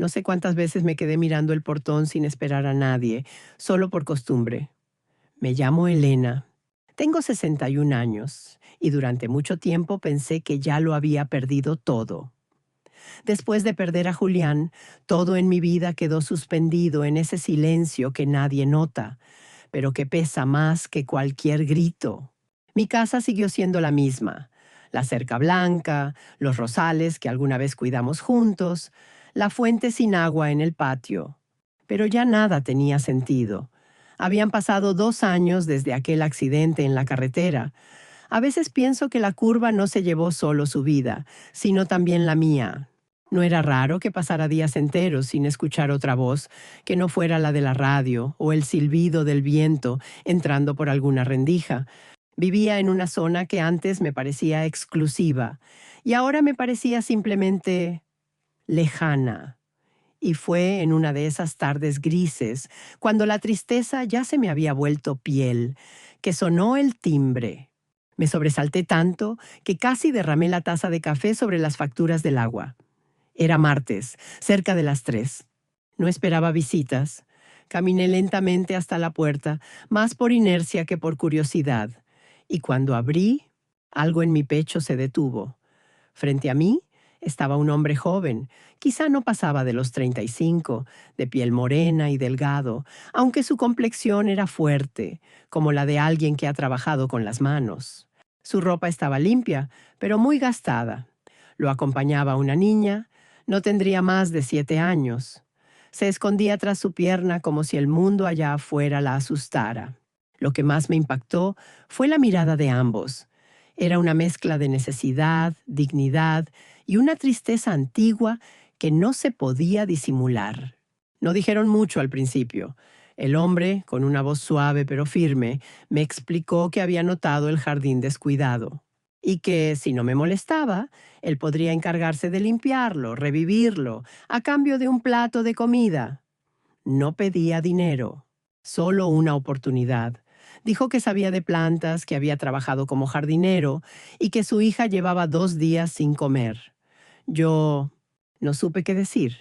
No sé cuántas veces me quedé mirando el portón sin esperar a nadie, solo por costumbre. Me llamo Elena. Tengo 61 años y durante mucho tiempo pensé que ya lo había perdido todo. Después de perder a Julián, todo en mi vida quedó suspendido en ese silencio que nadie nota, pero que pesa más que cualquier grito. Mi casa siguió siendo la misma. La cerca blanca, los rosales que alguna vez cuidamos juntos, la fuente sin agua en el patio. Pero ya nada tenía sentido. Habían pasado 2 años desde aquel accidente en la carretera. A veces pienso que la curva no se llevó solo su vida, sino también la mía. No era raro que pasara días enteros sin escuchar otra voz que no fuera la de la radio o el silbido del viento entrando por alguna rendija. Vivía en una zona que antes me parecía exclusiva y ahora me parecía simplemente lejana. Y fue en una de esas tardes grises, cuando la tristeza ya se me había vuelto piel, que sonó el timbre. Me sobresalté tanto que casi derramé la taza de café sobre las facturas del agua. Era martes, cerca de las 3. No esperaba visitas. Caminé lentamente hasta la puerta, más por inercia que por curiosidad. Y cuando abrí, algo en mi pecho se detuvo. Frente a mí estaba un hombre joven, quizá no pasaba de los 35, de piel morena y delgado, aunque su complexión era fuerte, como la de alguien que ha trabajado con las manos. Su ropa estaba limpia, pero muy gastada. Lo acompañaba una niña, no tendría más de 7 años. Se escondía tras su pierna como si el mundo allá afuera la asustara. Lo que más me impactó fue la mirada de ambos. Era una mezcla de necesidad, dignidad y una tristeza antigua que no se podía disimular. No dijeron mucho al principio. El hombre, con una voz suave pero firme, me explicó que había notado el jardín descuidado y que, si no me molestaba, él podría encargarse de limpiarlo, revivirlo, a cambio de un plato de comida. No pedía dinero, solo una oportunidad. Dijo que sabía de plantas, que había trabajado como jardinero y que su hija llevaba 2 días sin comer. Yo no supe qué decir.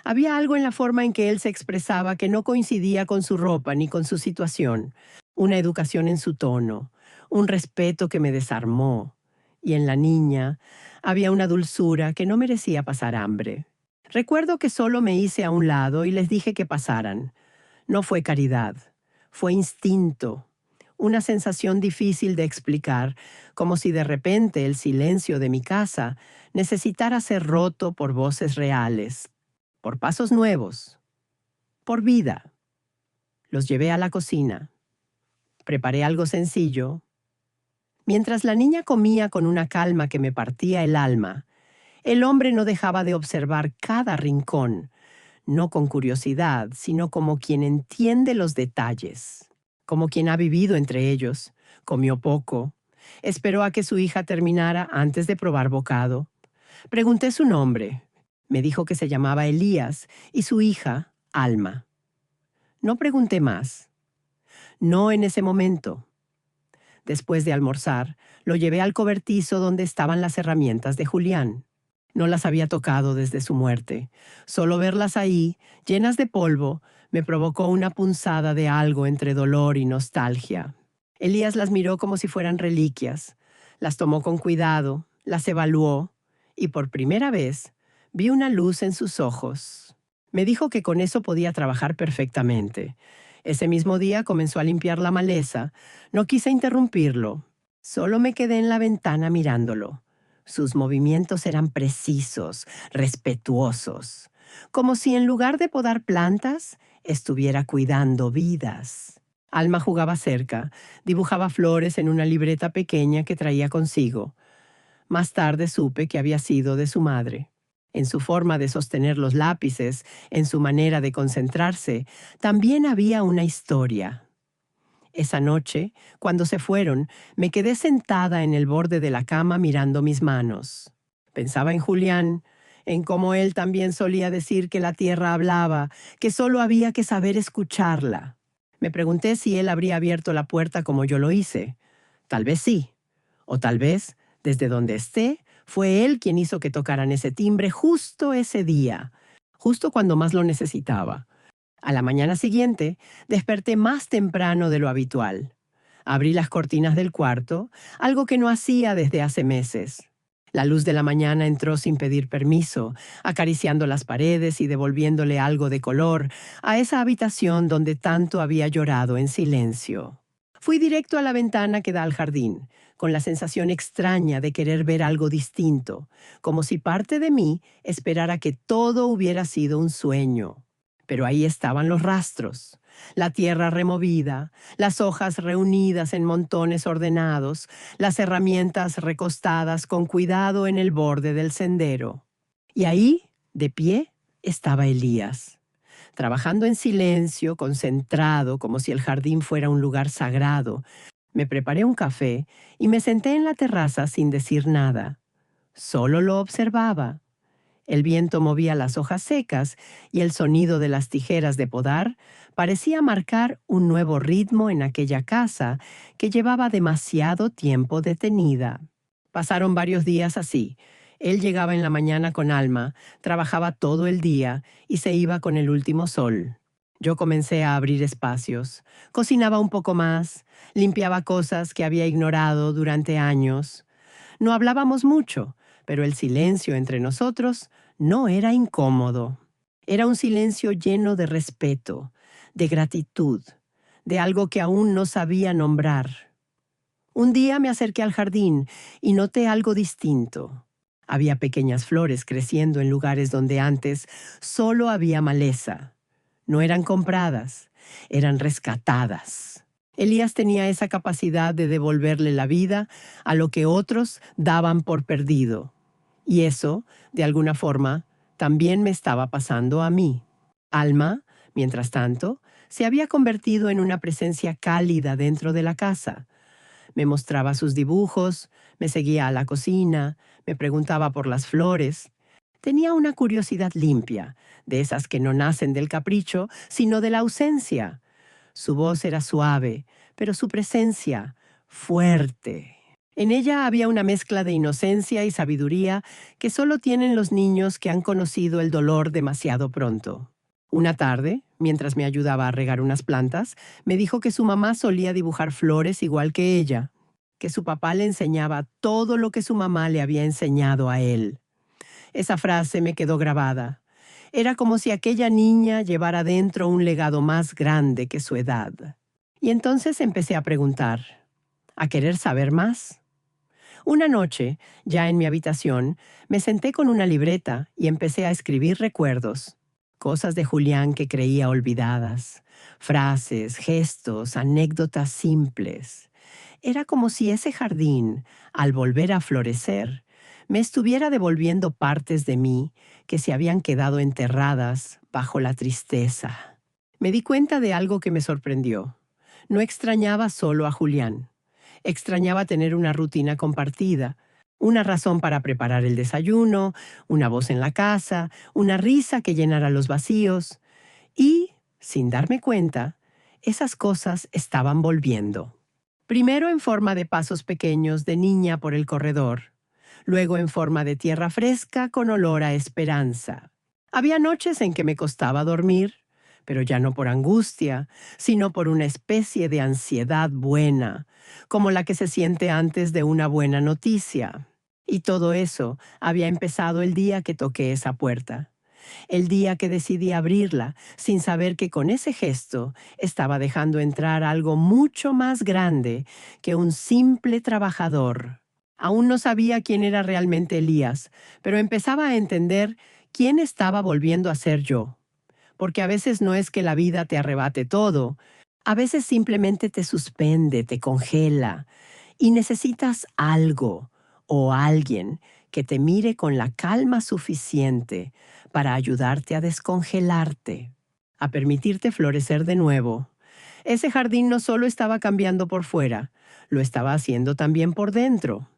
Había algo en la forma en que él se expresaba que no coincidía con su ropa ni con su situación. Una educación en su tono, un respeto que me desarmó. Y en la niña había una dulzura que no merecía pasar hambre. Recuerdo que solo me hice a un lado y les dije que pasaran. No fue caridad, fue instinto, una sensación difícil de explicar, como si de repente el silencio de mi casa necesitara ser roto por voces reales, por pasos nuevos, por vida. Los llevé a la cocina, preparé algo sencillo. Mientras la niña comía con una calma que me partía el alma, el hombre no dejaba de observar cada rincón, no con curiosidad, sino como quien entiende los detalles, como quien ha vivido entre ellos. Comió poco. Esperó a que su hija terminara antes de probar bocado. Pregunté su nombre. Me dijo que se llamaba Elías y su hija, Alma. No pregunté más. No en ese momento. Después de almorzar, lo llevé al cobertizo donde estaban las herramientas de Julián. No las había tocado desde su muerte. Solo verlas ahí, llenas de polvo, me provocó una punzada de algo entre dolor y nostalgia. Elías las miró como si fueran reliquias. Las tomó con cuidado, las evaluó, y por primera vez vi una luz en sus ojos. Me dijo que con eso podía trabajar perfectamente. Ese mismo día comenzó a limpiar la maleza. No quise interrumpirlo. Solo me quedé en la ventana mirándolo. Sus movimientos eran precisos, respetuosos, como si en lugar de podar plantas, estuviera cuidando vidas. Alma jugaba cerca, dibujaba flores en una libreta pequeña que traía consigo. Más tarde supe que había sido de su madre. En su forma de sostener los lápices, en su manera de concentrarse, también había una historia. Esa noche, cuando se fueron, me quedé sentada en el borde de la cama mirando mis manos. Pensaba en Julián, en cómo él también solía decir que la tierra hablaba, que solo había que saber escucharla. Me pregunté si él habría abierto la puerta como yo lo hice. Tal vez sí, o tal vez, desde donde esté, fue él quien hizo que tocaran ese timbre justo ese día. justo cuando más lo necesitaba. A la mañana siguiente, desperté más temprano de lo habitual. Abrí las cortinas del cuarto, algo que no hacía desde hace meses. La luz de la mañana entró sin pedir permiso, acariciando las paredes y devolviéndole algo de color a esa habitación donde tanto había llorado en silencio. Fui directo a la ventana que da al jardín, con la sensación extraña de querer ver algo distinto, como si parte de mí esperara que todo hubiera sido un sueño. Pero ahí estaban los rastros, la tierra removida, las hojas reunidas en montones ordenados, las herramientas recostadas con cuidado en el borde del sendero. Y ahí, de pie, estaba Elías, trabajando en silencio, concentrado, como si el jardín fuera un lugar sagrado. Me preparé un café y me senté en la terraza sin decir nada. Solo lo observaba. El viento movía las hojas secas y el sonido de las tijeras de podar parecía marcar un nuevo ritmo en aquella casa que llevaba demasiado tiempo detenida. Pasaron varios días así. Él llegaba en la mañana con Alma, trabajaba todo el día y se iba con el último sol. Yo comencé a abrir espacios, cocinaba un poco más, limpiaba cosas que había ignorado durante años. No hablábamos mucho, pero el silencio entre nosotros no era incómodo. Era un silencio lleno de respeto, de gratitud, de algo que aún no sabía nombrar. Un día me acerqué al jardín y noté algo distinto. Había pequeñas flores creciendo en lugares donde antes solo había maleza. No eran compradas, eran rescatadas. Elías tenía esa capacidad de devolverle la vida a lo que otros daban por perdido. Y eso, de alguna forma, también me estaba pasando a mí. Alma, mientras tanto, se había convertido en una presencia cálida dentro de la casa. Me mostraba sus dibujos, me seguía a la cocina, me preguntaba por las flores. Tenía una curiosidad limpia, de esas que no nacen del capricho, sino de la ausencia. Su voz era suave, pero su presencia fuerte. En ella había una mezcla de inocencia y sabiduría que solo tienen los niños que han conocido el dolor demasiado pronto. Una tarde, mientras me ayudaba a regar unas plantas, me dijo que su mamá solía dibujar flores igual que ella, que su papá le enseñaba todo lo que su mamá le había enseñado a él. Esa frase me quedó grabada. Era como si aquella niña llevara dentro un legado más grande que su edad. Y entonces empecé a preguntar, a querer saber más. Una noche, ya en mi habitación, me senté con una libreta y empecé a escribir recuerdos, cosas de Julián que creía olvidadas, frases, gestos, anécdotas simples. Era como si ese jardín, al volver a florecer, me estuviera devolviendo partes de mí que se habían quedado enterradas bajo la tristeza. Me di cuenta de algo que me sorprendió. No extrañaba solo a Julián. Extrañaba tener una rutina compartida, una razón para preparar el desayuno, una voz en la casa, una risa que llenara los vacíos. Y, sin darme cuenta, esas cosas estaban volviendo. Primero en forma de pasos pequeños de niña por el corredor, luego en forma de tierra fresca con olor a esperanza. Había noches en que me costaba dormir, pero ya no por angustia, sino por una especie de ansiedad buena, como la que se siente antes de una buena noticia. Y todo eso había empezado el día que toqué esa puerta. El día que decidí abrirla, sin saber que con ese gesto estaba dejando entrar algo mucho más grande que un simple trabajador. Aún no sabía quién era realmente Elías, pero empezaba a entender quién estaba volviendo a ser yo. Porque a veces no es que la vida te arrebate todo, a veces simplemente te suspende, te congela, y necesitas algo o alguien que te mire con la calma suficiente para ayudarte a descongelarte, a permitirte florecer de nuevo. Ese jardín no solo estaba cambiando por fuera, lo estaba haciendo también por dentro.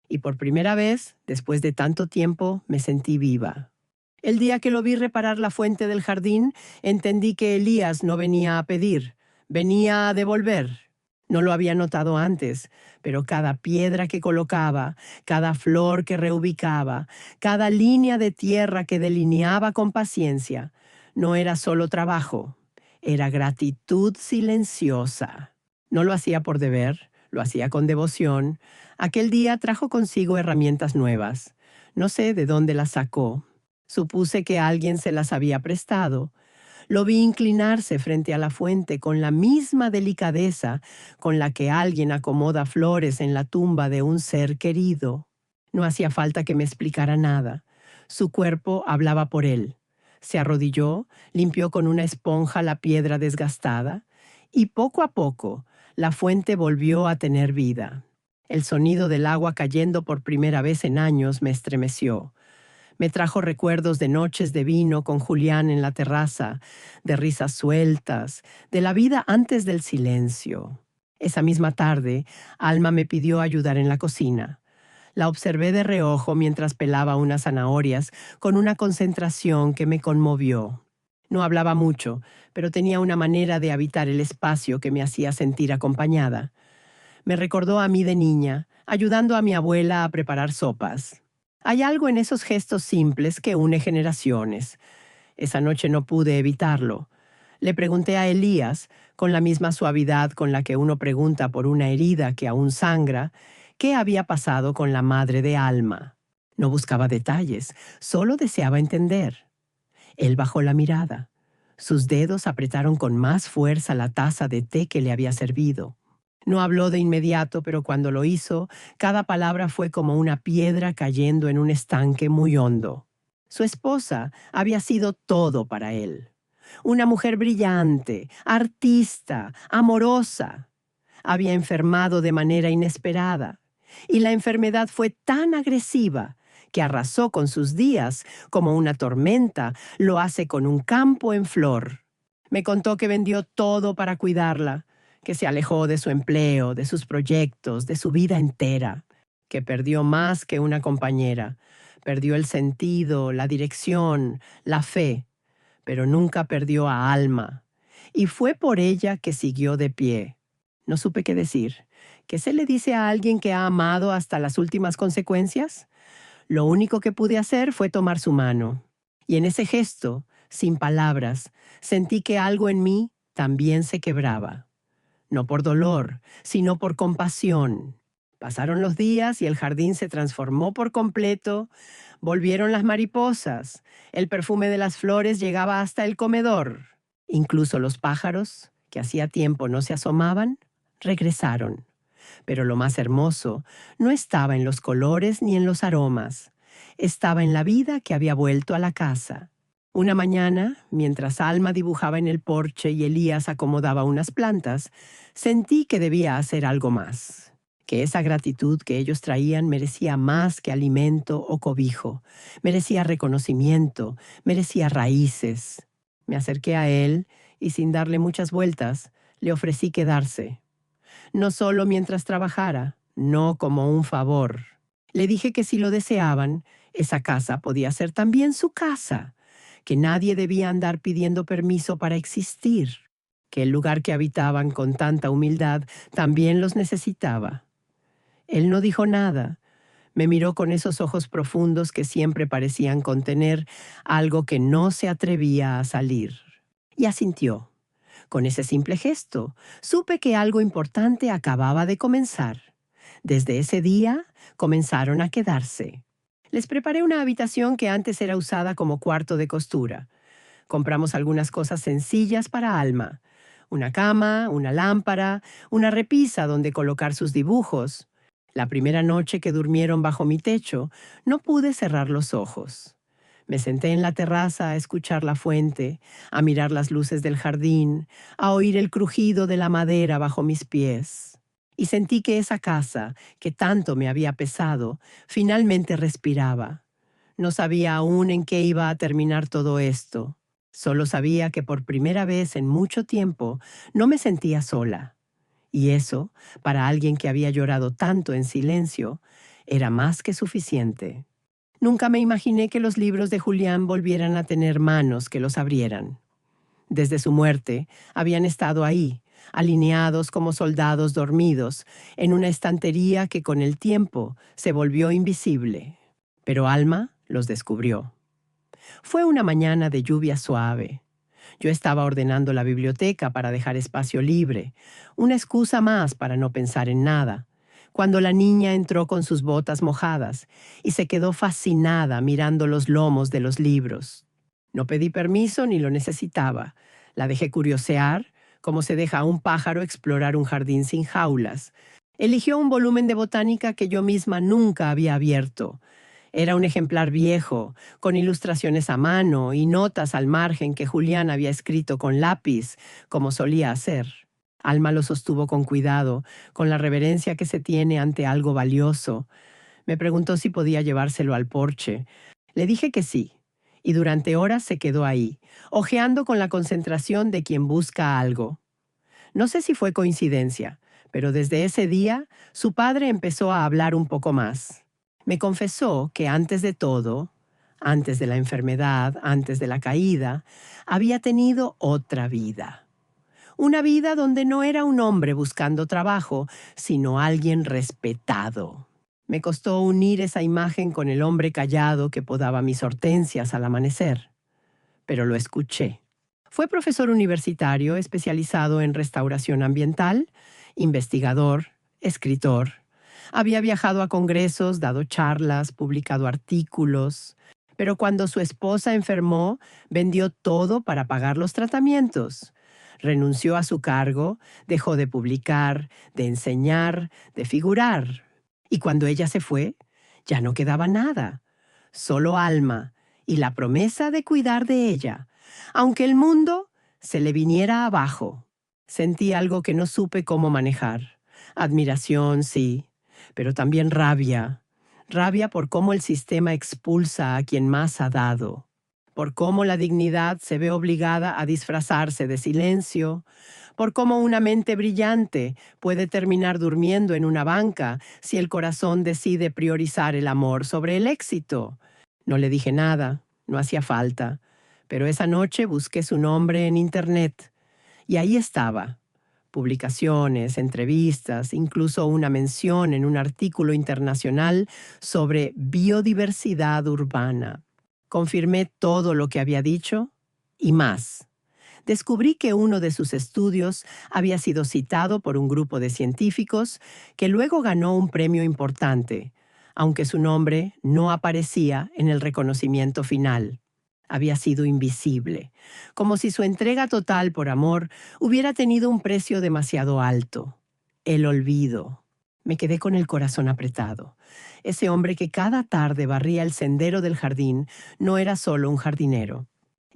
Y por primera vez, después de tanto tiempo, me sentí viva. El día que lo vi reparar la fuente del jardín, entendí que Elías no venía a pedir, venía a devolver. No lo había notado antes, pero cada piedra que colocaba, cada flor que reubicaba, cada línea de tierra que delineaba con paciencia, no era solo trabajo, era gratitud silenciosa. No lo hacía por deber, lo hacía con devoción. Aquel día trajo consigo herramientas nuevas. No sé de dónde las sacó. Supuse que alguien se las había prestado. Lo vi inclinarse frente a la fuente con la misma delicadeza con la que alguien acomoda flores en la tumba de un ser querido. No hacía falta que me explicara nada. Su cuerpo hablaba por él. Se arrodilló, limpió con una esponja la piedra desgastada, y poco a poco la fuente volvió a tener vida. El sonido del agua cayendo por primera vez en años me estremeció. Me trajo recuerdos de noches de vino con Julián en la terraza, de risas sueltas, de la vida antes del silencio. Esa misma tarde, Alma me pidió ayudar en la cocina. La observé de reojo mientras pelaba unas zanahorias con una concentración que me conmovió. No hablaba mucho, pero tenía una manera de habitar el espacio que me hacía sentir acompañada. Me recordó a mí de niña, ayudando a mi abuela a preparar sopas. Hay algo en esos gestos simples que une generaciones. Esa noche no pude evitarlo. Le pregunté a Elías, con la misma suavidad con la que uno pregunta por una herida que aún sangra, qué había pasado con la madre de Alma. No buscaba detalles, solo deseaba entender. Él bajó la mirada. Sus dedos apretaron con más fuerza la taza de té que le había servido. No habló de inmediato, pero cuando lo hizo, cada palabra fue como una piedra cayendo en un estanque muy hondo. Su esposa había sido todo para él. Una mujer brillante, artista, amorosa. Había enfermado de manera inesperada, y la enfermedad fue tan agresiva que arrasó con sus días como una tormenta lo hace con un campo en flor. Me contó que vendió todo para cuidarla, que se alejó de su empleo, de sus proyectos, de su vida entera, que perdió más que una compañera. Perdió el sentido, la dirección, la fe, pero nunca perdió a Alma. Y fue por ella que siguió de pie. No supe qué decir. ¿Qué se le dice a alguien que ha amado hasta las últimas consecuencias? Lo único que pude hacer fue tomar su mano. Y en ese gesto, sin palabras, sentí que algo en mí también se quebraba. No por dolor, sino por compasión. Pasaron los días y el jardín se transformó por completo. Volvieron las mariposas. El perfume de las flores llegaba hasta el comedor. Incluso los pájaros, que hacía tiempo no se asomaban, regresaron. Pero lo más hermoso no estaba en los colores ni en los aromas. Estaba en la vida que había vuelto a la casa. Una mañana, mientras Alma dibujaba en el porche y Elías acomodaba unas plantas, sentí que debía hacer algo más. Que esa gratitud que ellos traían merecía más que alimento o cobijo. Merecía reconocimiento, merecía raíces. Me acerqué a él y sin darle muchas vueltas, le ofrecí quedarse. No solo mientras trabajara, no como un favor. Le dije que si lo deseaban, esa casa podía ser también su casa, que nadie debía andar pidiendo permiso para existir, que el lugar que habitaban con tanta humildad también los necesitaba. Él no dijo nada. Me miró con esos ojos profundos que siempre parecían contener algo que no se atrevía a salir. Y asintió. Con ese simple gesto, supe que algo importante acababa de comenzar. Desde ese día, comenzaron a quedarse. Les preparé una habitación que antes era usada como cuarto de costura. Compramos algunas cosas sencillas para Alma. Una cama, una lámpara, una repisa donde colocar sus dibujos. La primera noche que durmieron bajo mi techo, no pude cerrar los ojos. Me senté en la terraza a escuchar la fuente, a mirar las luces del jardín, a oír el crujido de la madera bajo mis pies. Y sentí que esa casa, que tanto me había pesado, finalmente respiraba. No sabía aún en qué iba a terminar todo esto. Solo sabía que por primera vez en mucho tiempo no me sentía sola. Y eso, para alguien que había llorado tanto en silencio, era más que suficiente. Nunca me imaginé que los libros de Julián volvieran a tener manos que los abrieran. Desde su muerte, habían estado ahí, alineados como soldados dormidos, en una estantería que con el tiempo se volvió invisible. Pero Alma los descubrió. Fue una mañana de lluvia suave. Yo estaba ordenando la biblioteca para dejar espacio libre, una excusa más para no pensar en nada, cuando la niña entró con sus botas mojadas y se quedó fascinada mirando los lomos de los libros. No pedí permiso ni lo necesitaba. La dejé curiosear, como se deja a un pájaro explorar un jardín sin jaulas. Eligió un volumen de botánica que yo misma nunca había abierto. Era un ejemplar viejo, con ilustraciones a mano y notas al margen que Julián había escrito con lápiz, como solía hacer. Alma lo sostuvo con cuidado, con la reverencia que se tiene ante algo valioso. Me preguntó si podía llevárselo al porche. Le dije que sí, y durante horas se quedó ahí, hojeando con la concentración de quien busca algo. No sé si fue coincidencia, pero desde ese día su padre empezó a hablar un poco más. Me confesó que antes de todo, antes de la enfermedad, antes de la caída, había tenido otra vida. Una vida donde no era un hombre buscando trabajo, sino alguien respetado. Me costó unir esa imagen con el hombre callado que podaba mis hortensias al amanecer, pero lo escuché. Fue profesor universitario especializado en restauración ambiental, investigador, escritor. Había viajado a congresos, dado charlas, publicado artículos. Pero cuando su esposa enfermó, vendió todo para pagar los tratamientos. Renunció a su cargo, dejó de publicar, de enseñar, de figurar. Y cuando ella se fue, ya no quedaba nada, solo Alma y la promesa de cuidar de ella, aunque el mundo se le viniera abajo. Sentí algo que no supe cómo manejar. Admiración, sí, pero también rabia. Rabia por cómo el sistema expulsa a quien más ha dado, por cómo la dignidad se ve obligada a disfrazarse de silencio, por cómo una mente brillante puede terminar durmiendo en una banca si el corazón decide priorizar el amor sobre el éxito. No le dije nada, no hacía falta, pero esa noche busqué su nombre en Internet y ahí estaba. Publicaciones, entrevistas, incluso una mención en un artículo internacional sobre biodiversidad urbana. Confirmé todo lo que había dicho y más. Descubrí que uno de sus estudios había sido citado por un grupo de científicos que luego ganó un premio importante, aunque su nombre no aparecía en el reconocimiento final. Había sido invisible, como si su entrega total por amor hubiera tenido un precio demasiado alto. El olvido. Me quedé con el corazón apretado. Ese hombre que cada tarde barría el sendero del jardín no era solo un jardinero.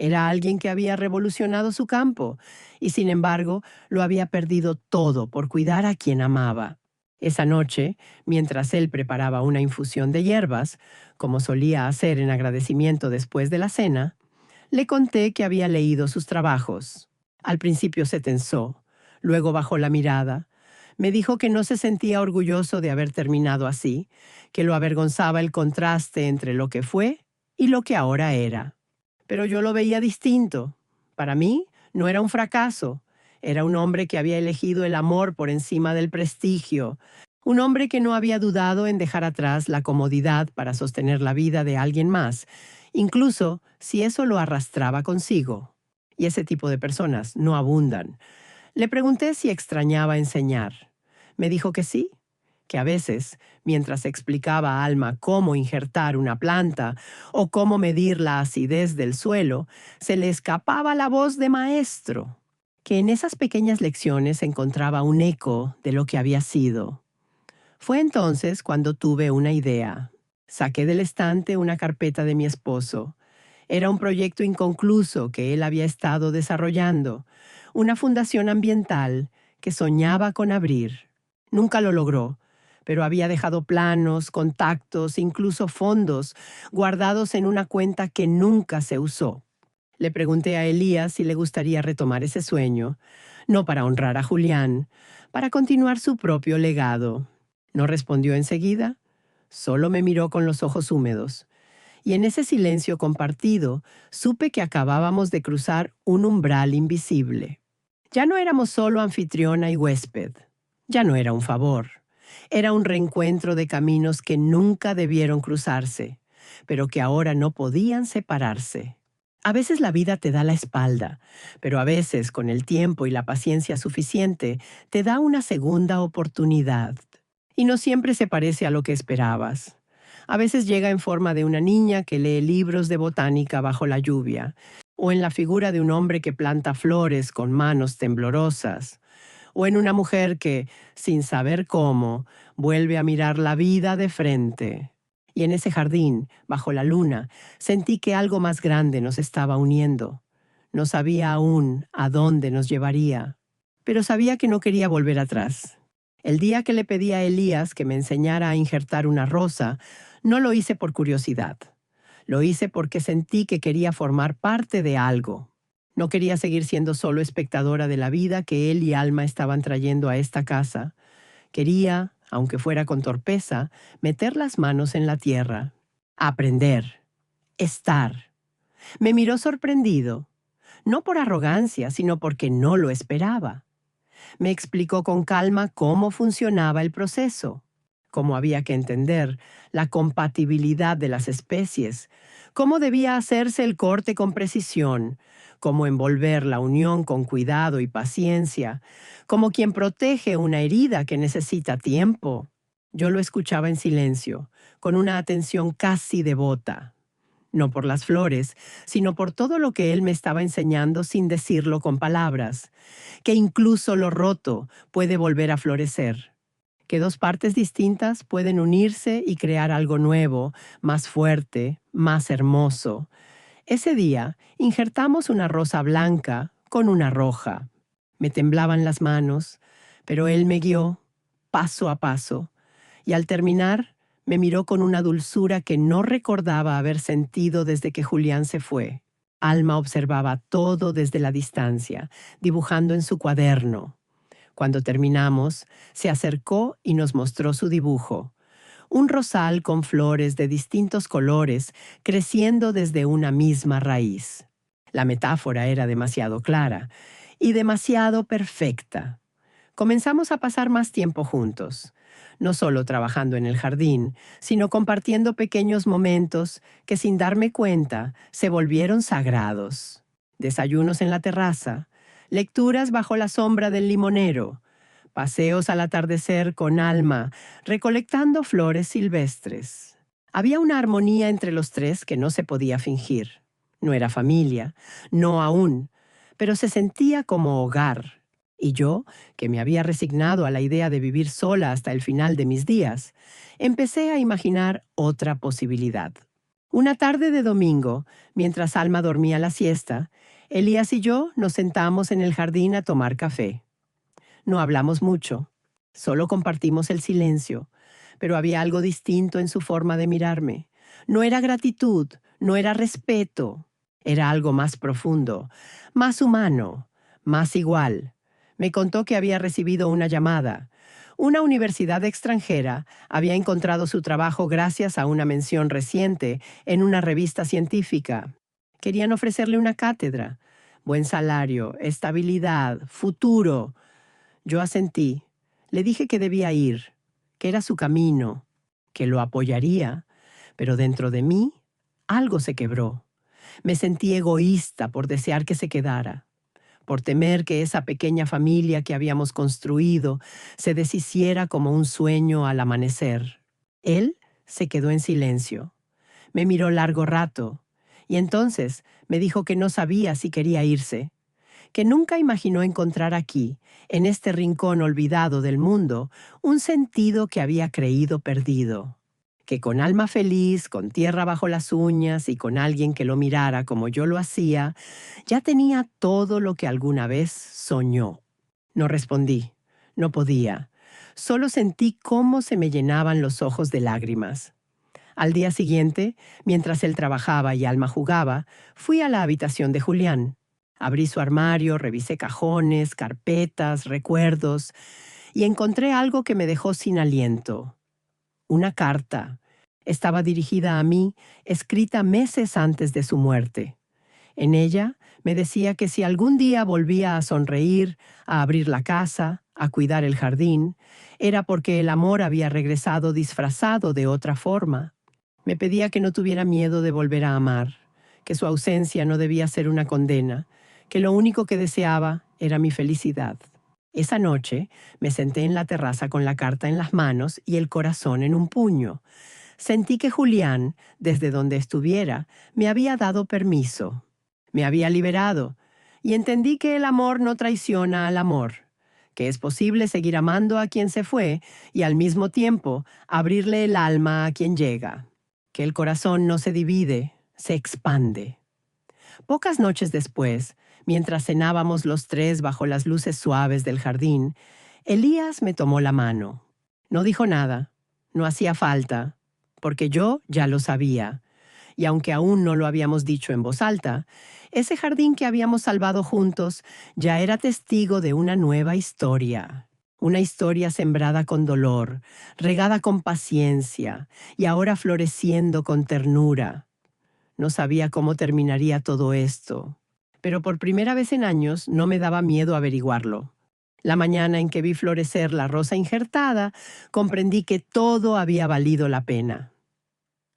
Era alguien que había revolucionado su campo y sin embargo lo había perdido todo por cuidar a quien amaba. Esa noche, mientras él preparaba una infusión de hierbas, como solía hacer en agradecimiento después de la cena, le conté que había leído sus trabajos. Al principio se tensó, luego bajó la mirada. Me dijo que no se sentía orgulloso de haber terminado así, que lo avergonzaba el contraste entre lo que fue y lo que ahora era. Pero yo lo veía distinto. Para mí no era un fracaso. Era un hombre que había elegido el amor por encima del prestigio. Un hombre que no había dudado en dejar atrás la comodidad para sostener la vida de alguien más, incluso si eso lo arrastraba consigo. Y ese tipo de personas no abundan. Le pregunté si extrañaba enseñar. Me dijo que sí, que a veces, mientras explicaba a Alma cómo injertar una planta o cómo medir la acidez del suelo, se le escapaba la voz de maestro, que en esas pequeñas lecciones encontraba un eco de lo que había sido. Fue entonces cuando tuve una idea. Saqué del estante una carpeta de mi esposo. Era un proyecto inconcluso que él había estado desarrollando, una fundación ambiental que soñaba con abrir. Nunca lo logró, pero había dejado planos, contactos, incluso fondos, guardados en una cuenta que nunca se usó. Le pregunté a Elías si le gustaría retomar ese sueño, no para honrar a Julián, para continuar su propio legado. No respondió enseguida, solo me miró con los ojos húmedos. Y en ese silencio compartido, supe que acabábamos de cruzar un umbral invisible. Ya no éramos solo anfitriona y huésped. Ya no era un favor. Era un reencuentro de caminos que nunca debieron cruzarse, pero que ahora no podían separarse. A veces la vida te da la espalda, pero a veces, con el tiempo y la paciencia suficiente, te da una segunda oportunidad. Y no siempre se parece a lo que esperabas. A veces llega en forma de una niña que lee libros de botánica bajo la lluvia, o en la figura de un hombre que planta flores con manos temblorosas, o en una mujer que, sin saber cómo, vuelve a mirar la vida de frente. Y en ese jardín, bajo la luna, sentí que algo más grande nos estaba uniendo. No sabía aún a dónde nos llevaría, pero sabía que no quería volver atrás. El día que le pedí a Elías que me enseñara a injertar una rosa, no lo hice por curiosidad. Lo hice porque sentí que quería formar parte de algo. No quería seguir siendo solo espectadora de la vida que él y Alma estaban trayendo a esta casa. Quería, aunque fuera con torpeza, meter las manos en la tierra. Aprender. Estar. Me miró sorprendido. No por arrogancia, sino porque no lo esperaba. Me explicó con calma cómo funcionaba el proceso, cómo había que entender la compatibilidad de las especies, cómo debía hacerse el corte con precisión, cómo envolver la unión con cuidado y paciencia, como quien protege una herida que necesita tiempo. Yo lo escuchaba en silencio, con una atención casi devota. No por las flores, sino por todo lo que él me estaba enseñando sin decirlo con palabras, que incluso lo roto puede volver a florecer, que dos partes distintas pueden unirse y crear algo nuevo, más fuerte, más hermoso. Ese día injertamos una rosa blanca con una roja. Me temblaban las manos, pero él me guió paso a paso, y al terminar me miró con una dulzura que no recordaba haber sentido desde que Julián se fue. Alma observaba todo desde la distancia, dibujando en su cuaderno. Cuando terminamos, se acercó y nos mostró su dibujo. Un rosal con flores de distintos colores creciendo desde una misma raíz. La metáfora era demasiado clara y demasiado perfecta. Comenzamos a pasar más tiempo juntos, no solo trabajando en el jardín, sino compartiendo pequeños momentos que sin darme cuenta se volvieron sagrados. Desayunos en la terraza, lecturas bajo la sombra del limonero, paseos al atardecer con Alma, recolectando flores silvestres. Había una armonía entre los tres que no se podía fingir. No era familia, no aún, pero se sentía como hogar. Y yo, que me había resignado a la idea de vivir sola hasta el final de mis días, empecé a imaginar otra posibilidad. Una tarde de domingo, mientras Alma dormía la siesta, Elías y yo nos sentamos en el jardín a tomar café. No hablamos mucho, solo compartimos el silencio, pero había algo distinto en su forma de mirarme. No era gratitud, no era respeto, era algo más profundo, más humano, más igual. Me contó que había recibido una llamada. Una universidad extranjera había encontrado su trabajo gracias a una mención reciente en una revista científica. Querían ofrecerle una cátedra. Buen salario, estabilidad, futuro. Yo asentí. Le dije que debía ir, que era su camino, que lo apoyaría, pero dentro de mí algo se quebró. Me sentí egoísta por desear que se quedara, por temer que esa pequeña familia que habíamos construido se deshiciera como un sueño al amanecer. Él se quedó en silencio. Me miró largo rato, y entonces me dijo que no sabía si quería irse, que nunca imaginó encontrar aquí, en este rincón olvidado del mundo, un sentido que había creído perdido. Que con alma feliz, con tierra bajo las uñas y con alguien que lo mirara como yo lo hacía, ya tenía todo lo que alguna vez soñó. No respondí, no podía. Solo sentí cómo se me llenaban los ojos de lágrimas. Al día siguiente, mientras él trabajaba y Alma jugaba, fui a la habitación de Julián. Abrí su armario, revisé cajones, carpetas, recuerdos, y encontré algo que me dejó sin aliento. Una carta. Estaba dirigida a mí, escrita meses antes de su muerte. En ella Me decía que si algún día volvía a sonreír, a abrir la casa, a cuidar el jardín, era porque el amor había regresado disfrazado de otra forma. Me pedía que no tuviera miedo de volver a amar, que su ausencia no debía ser una condena, que lo único que deseaba era mi felicidad. Esa noche me senté en la terraza con la carta en las manos y el corazón en un puño. Sentí que Julián, desde donde estuviera, me había dado permiso. Me había liberado, y entendí que el amor no traiciona al amor, que es posible seguir amando a quien se fue y al mismo tiempo abrirle el alma a quien llega, que el corazón no se divide, se expande. Pocas noches después, mientras cenábamos los tres bajo las luces suaves del jardín, Elías me tomó la mano. No dijo nada, no hacía falta, porque yo ya lo sabía. Y aunque aún no lo habíamos dicho en voz alta, ese jardín que habíamos salvado juntos ya era testigo de una nueva historia. Una historia sembrada con dolor, regada con paciencia y ahora floreciendo con ternura. No sabía cómo terminaría todo esto, pero por primera vez en años no me daba miedo averiguarlo. La mañana en que vi florecer la rosa injertada, comprendí que todo había valido la pena.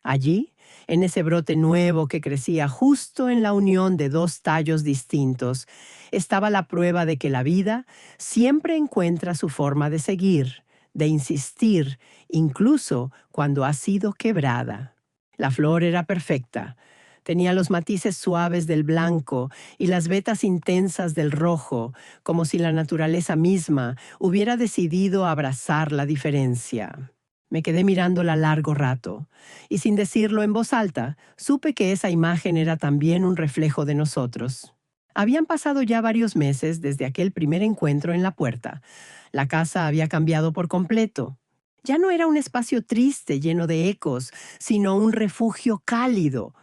Allí, en ese brote nuevo que crecía justo en la unión de dos tallos distintos, estaba la prueba de que la vida siempre encuentra su forma de seguir, de insistir, incluso cuando ha sido quebrada. La flor era perfecta. Tenía los matices suaves del blanco y las vetas intensas del rojo, como si la naturaleza misma hubiera decidido abrazar la diferencia. Me quedé mirándola largo rato, y sin decirlo en voz alta, supe que esa imagen era también un reflejo de nosotros. Habían pasado ya varios meses desde aquel primer encuentro en la puerta. La casa había cambiado por completo. Ya no era un espacio triste lleno de ecos, sino un refugio cálido.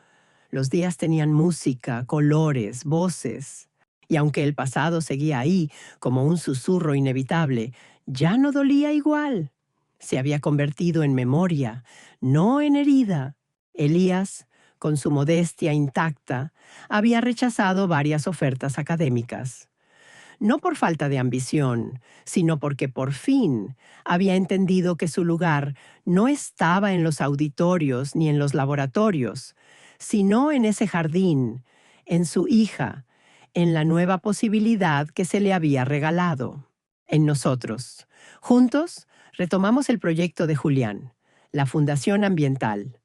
Los días tenían música, colores, voces. Y aunque el pasado seguía ahí, como un susurro inevitable, ya no dolía igual. Se había convertido en memoria, no en herida. Elías, con su modestia intacta, había rechazado varias ofertas académicas. No por falta de ambición, sino porque por fin había entendido que su lugar no estaba en los auditorios ni en los laboratorios, sino en ese jardín, en su hija, en la nueva posibilidad que se le había regalado, en nosotros. Juntos retomamos el proyecto de Julián, la Fundación Ambiental.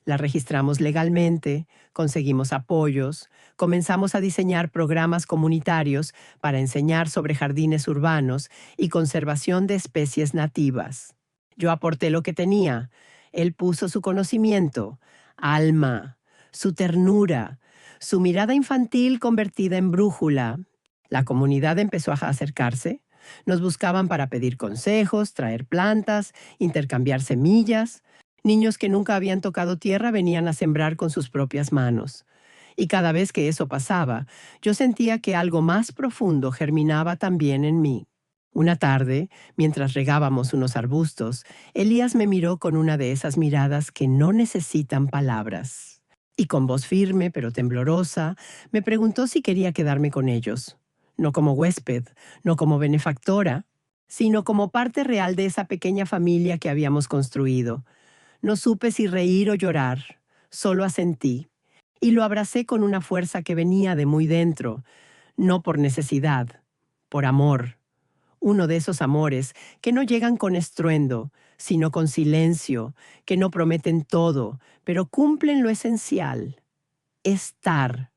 La registramos legalmente, conseguimos apoyos, comenzamos a diseñar programas comunitarios para enseñar sobre jardines urbanos y conservación de especies nativas. Yo aporté lo que tenía, él puso su conocimiento, alma, su ternura, su mirada infantil convertida en brújula. La comunidad empezó a acercarse. Nos buscaban para pedir consejos, traer plantas, intercambiar semillas. Niños que nunca habían tocado tierra venían a sembrar con sus propias manos. Y cada vez que eso pasaba, yo sentía que algo más profundo germinaba también en mí. Una tarde, mientras regábamos unos arbustos, Elías me miró con una de esas miradas que no necesitan palabras. Y con voz firme pero temblorosa, me preguntó si quería quedarme con ellos. No como huésped, no como benefactora, sino como parte real de esa pequeña familia que habíamos construido. No supe si reír o llorar, solo asentí, y lo abracé con una fuerza que venía de muy dentro, no por necesidad, por amor. Uno de esos amores que no llegan con estruendo, sino con silencio, que no prometen todo, pero cumplen lo esencial: estar.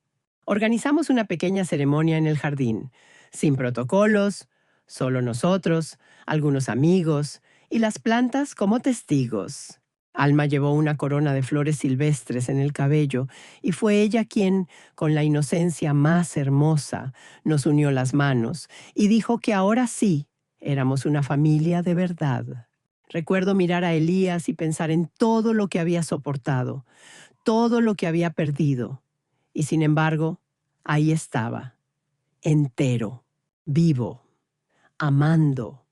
Organizamos una pequeña ceremonia en el jardín, sin protocolos, solo nosotros, algunos amigos y las plantas como testigos. Alma llevó una corona de flores silvestres en el cabello y fue ella quien, con la inocencia más hermosa, nos unió las manos y dijo que ahora sí éramos una familia de verdad. Recuerdo mirar a Elías y pensar en todo lo que había soportado, todo lo que había perdido. Y sin embargo, ahí estaba, entero, vivo, amando.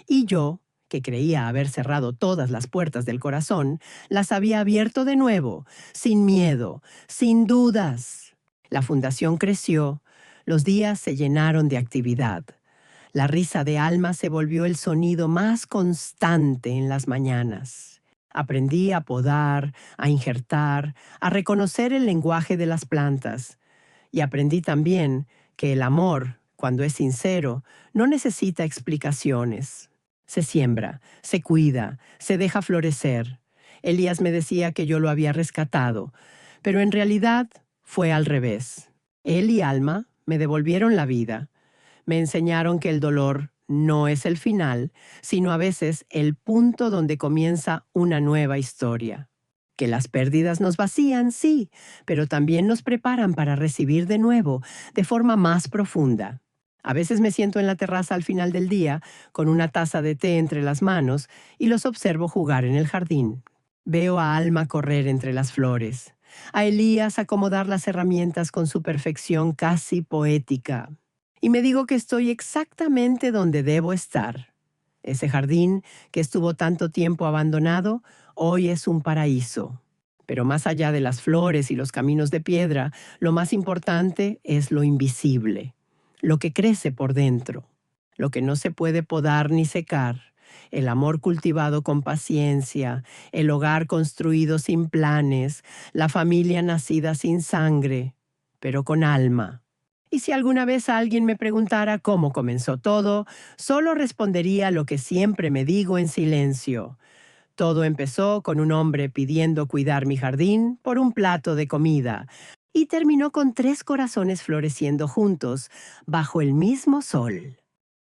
Y yo, que creía haber cerrado todas las puertas del corazón, las había abierto de nuevo, sin miedo, sin dudas. La fundación creció, los días se llenaron de actividad. La risa de Alma se volvió el sonido más constante en las mañanas. Aprendí a podar, a injertar, a reconocer el lenguaje de las plantas. Y aprendí también que el amor, cuando es sincero, no necesita explicaciones. Se siembra, se cuida, se deja florecer. Elías me decía que yo lo había rescatado, pero en realidad fue al revés. Él y Alma me devolvieron la vida. Me enseñaron que el dolor no es el final, sino a veces el punto donde comienza una nueva historia. Que las pérdidas nos vacían, sí, pero también nos preparan para recibir de nuevo, de forma más profunda. A veces me siento en la terraza al final del día, con una taza de té entre las manos, y los observo jugar en el jardín. Veo a Alma correr entre las flores, a Elías acomodar las herramientas con su perfección casi poética. Y me digo que estoy exactamente donde debo estar. Ese jardín que estuvo tanto tiempo abandonado, hoy es un paraíso. Pero más allá de las flores y los caminos de piedra, lo más importante es lo invisible, lo que crece por dentro, lo que no se puede podar ni secar, el amor cultivado con paciencia, el hogar construido sin planes, la familia nacida sin sangre, pero con alma. Y si alguna vez alguien me preguntara cómo comenzó todo, solo respondería lo que siempre me digo en silencio. Todo empezó con un hombre pidiendo cuidar mi jardín por un plato de comida y terminó con 3 corazones floreciendo juntos bajo el mismo sol.